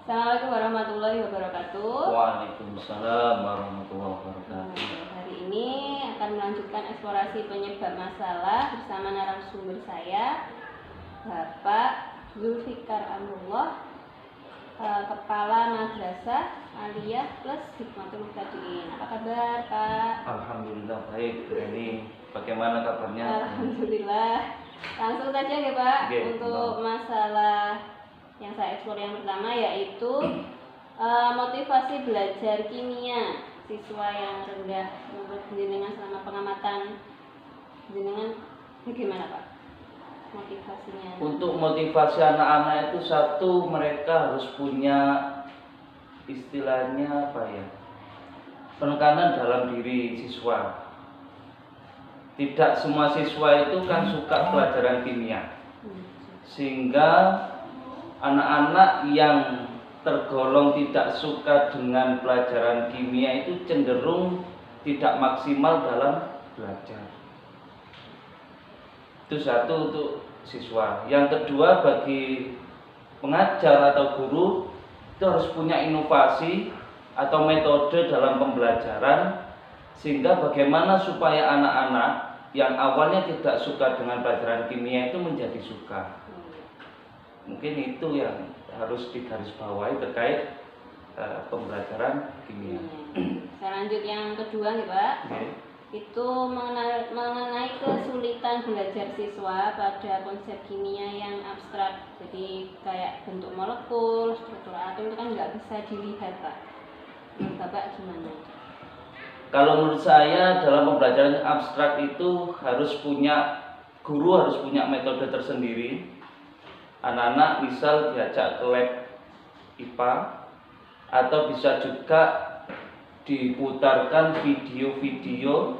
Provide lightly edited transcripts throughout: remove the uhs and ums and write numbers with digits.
Assalamualaikum warahmatullahi wabarakatuh. Waalaikumsalam warahmatullahi wabarakatuh. Hari ini akan melanjutkan eksplorasi penyebab masalah bersama narasumber saya, Bapak Zulfikar Amrullah, Kepala Madrasah Aliyah plus Hikmatul Muhtadin. Apa kabar, Pak? Alhamdulillah baik. Ini bagaimana kabarnya? Alhamdulillah. Langsung saja ya, Pak. Oke, untuk masalah yang saya eksplor yang pertama yaitu motivasi belajar kimia siswa yang rendah. Menurut jenengan selama pengamatan jenengan bagaimana, Pak? Motivasinya? Untuk motivasi anak-anak itu satu, mereka harus punya istilahnya apa ya, penekanan dalam diri siswa. Tidak semua siswa itu kan suka pelajaran kimia, sehingga anak-anak yang tergolong tidak suka dengan pelajaran kimia itu cenderung tidak maksimal dalam belajar. Itu satu untuk siswa. Yang kedua, bagi pengajar atau guru itu harus punya inovasi atau metode dalam pembelajaran, sehingga bagaimana supaya anak-anak yang awalnya tidak suka dengan pelajaran kimia itu menjadi suka. Mungkin itu yang harus digarisbawahi terkait pembelajaran kimia. Saya lanjut yang kedua nih, Pak. Okay. Itu mengenai kesulitan belajar siswa pada konsep kimia yang abstrak. Jadi kayak bentuk molekul, struktur atom itu kan nggak bisa dilihat, Pak. Menurut Bapak gimana? Kalau menurut saya dalam pembelajaran abstrak itu guru harus punya metode tersendiri. Anak-anak misal diajak ke lab IPA, atau bisa juga diputarkan video-video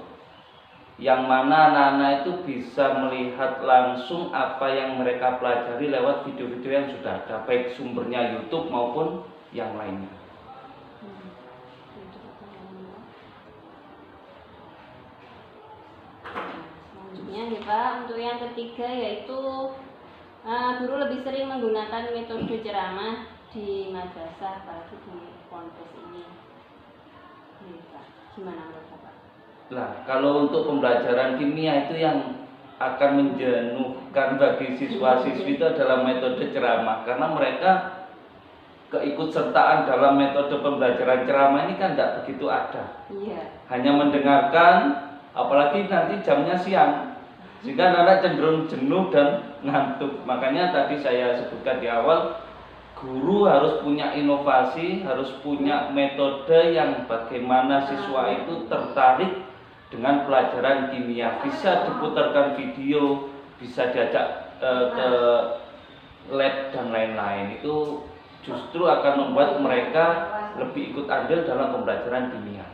yang mana anak-anak itu bisa melihat langsung apa yang mereka pelajari lewat video-video yang sudah ada, baik sumbernya YouTube maupun yang lainnya. Selanjutnya nih, Pak, untuk yang ketiga yaitu guru lebih sering menggunakan metode ceramah di madrasah, apalagi di ponpes ini. Pak, gimana menurut Bapak? Nah, kalau untuk pembelajaran kimia itu yang akan menjenuhkan bagi siswa-siswi itu adalah metode ceramah, karena mereka keikutsertaan dalam metode pembelajaran ceramah ini kan tidak begitu ada. Iya. Hanya mendengarkan, apalagi nanti jamnya siang, sehingga anak cenderung jenuh dan ngantuk. Makanya tadi saya sebutkan di awal, guru harus punya inovasi, harus punya metode yang bagaimana siswa itu tertarik dengan pelajaran kimia. Bisa diputarkan video, bisa diajak ke lab dan lain-lain. Itu justru akan membuat mereka lebih ikut andil dalam pembelajaran kimia.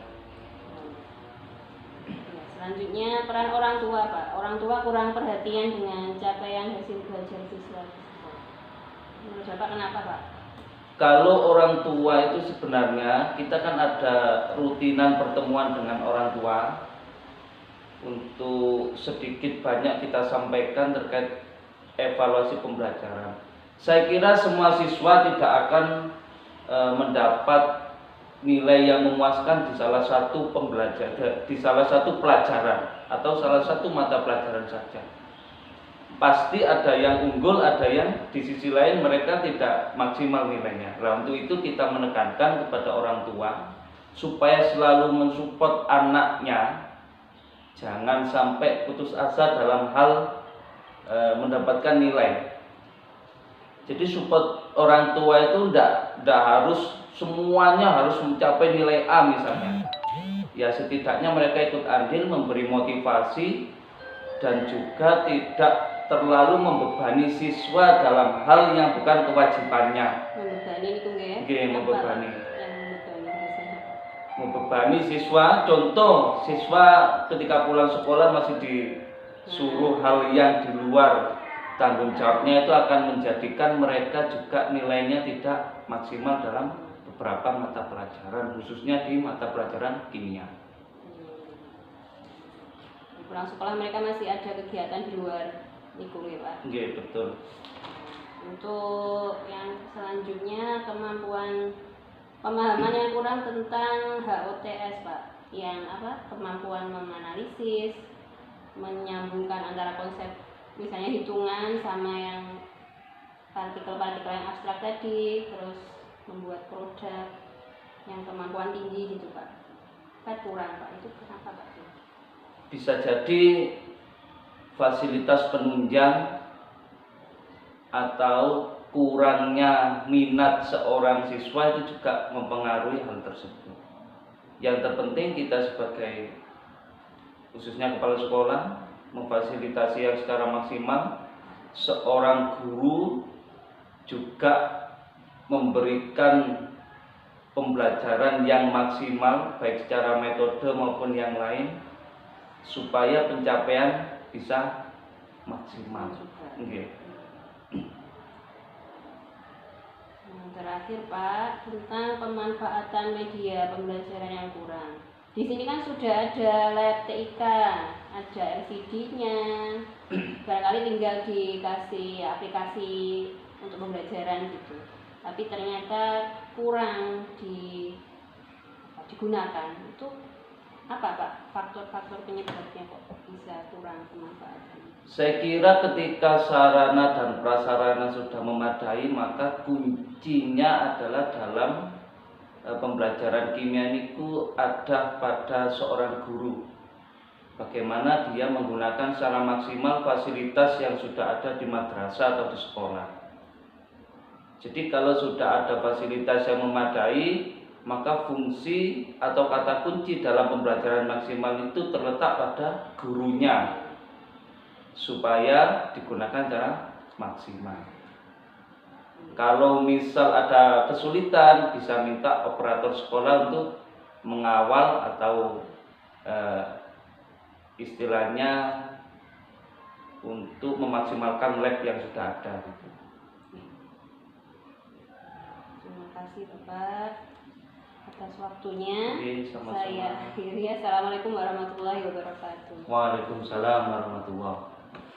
Selanjutnya peran orang tua, Pak. Orang tua kurang perhatian dengan capaian hasil belajar siswa. Menurut Bapak kenapa, Pak? Kalau orang tua itu sebenarnya kita kan ada rutinan pertemuan dengan orang tua untuk sedikit banyak kita sampaikan terkait evaluasi pembelajaran. Saya kira semua siswa tidak akan mendapat nilai yang memuaskan di salah satu di salah satu pelajaran atau salah satu mata pelajaran saja. Pasti ada yang unggul, ada yang di sisi lain mereka tidak maksimal nilainya. Nah, untuk itu kita menekankan kepada orang tua supaya selalu mensupport anaknya, jangan sampai putus asa dalam hal mendapatkan nilai. Jadi support orang tua itu tidak harus semuanya harus mencapai nilai A misalnya. Ya setidaknya mereka ikut andil, memberi motivasi, dan juga tidak terlalu membebani siswa dalam hal yang bukan kewajibannya. Membebani itu membebani. Membebani siswa. Contoh, siswa ketika pulang sekolah masih disuruh hal yang di luar tanggung jawabnya, itu akan menjadikan mereka juga nilainya tidak maksimal dalam beberapa mata pelajaran, khususnya di mata pelajaran kimia. Pulang sekolah mereka masih ada kegiatan di luar itu, ya, Pak? Iya, betul. Untuk yang selanjutnya pemahaman yang kurang tentang HOTS Pak, yang kemampuan menganalisis, menyambungkan antara konsep misalnya hitungan sama yang partikel-partikel yang abstrak tadi, terus membuat produk yang kemampuan tinggi gitu Pak. Kurang Pak, itu kenapa Pak? Bisa jadi fasilitas penunjang atau kurangnya minat seorang siswa itu juga mempengaruhi hal tersebut. Yang terpenting kita sebagai khususnya kepala sekolah memfasilitasi yang secara maksimal. Seorang guru juga memberikan pembelajaran yang maksimal baik secara metode maupun yang lain supaya pencapaian bisa maksimal. Okay. Yang terakhir Pak, tentang pemanfaatan media pembelajaran yang kurang. Di sini kan sudah ada lab TIK, ada LCD-nya, barangkali tinggal dikasih aplikasi untuk pembelajaran gitu. Tapi ternyata kurang digunakan. Itu apa Pak faktor-faktor penyebabnya kok bisa kurang pemanfaatan? Saya kira ketika sarana dan prasarana sudah memadai, maka kuncinya adalah dalam pembelajaran kimia itu ada pada seorang guru. Bagaimana dia menggunakan secara maksimal fasilitas yang sudah ada di madrasah atau di sekolah. Jadi kalau sudah ada fasilitas yang memadai, maka fungsi atau kata kunci dalam pembelajaran maksimal itu terletak pada gurunya supaya digunakan secara maksimal. Kalau misal ada kesulitan, bisa minta operator sekolah untuk mengawal atau istilahnya untuk memaksimalkan lab yang sudah ada. Terima kasih Bapak atas waktunya. Oke, sama-sama. Saya akhiri. Assalamualaikum warahmatullahi wabarakatuh. Waalaikumsalam warahmatullahi wabarakatuh.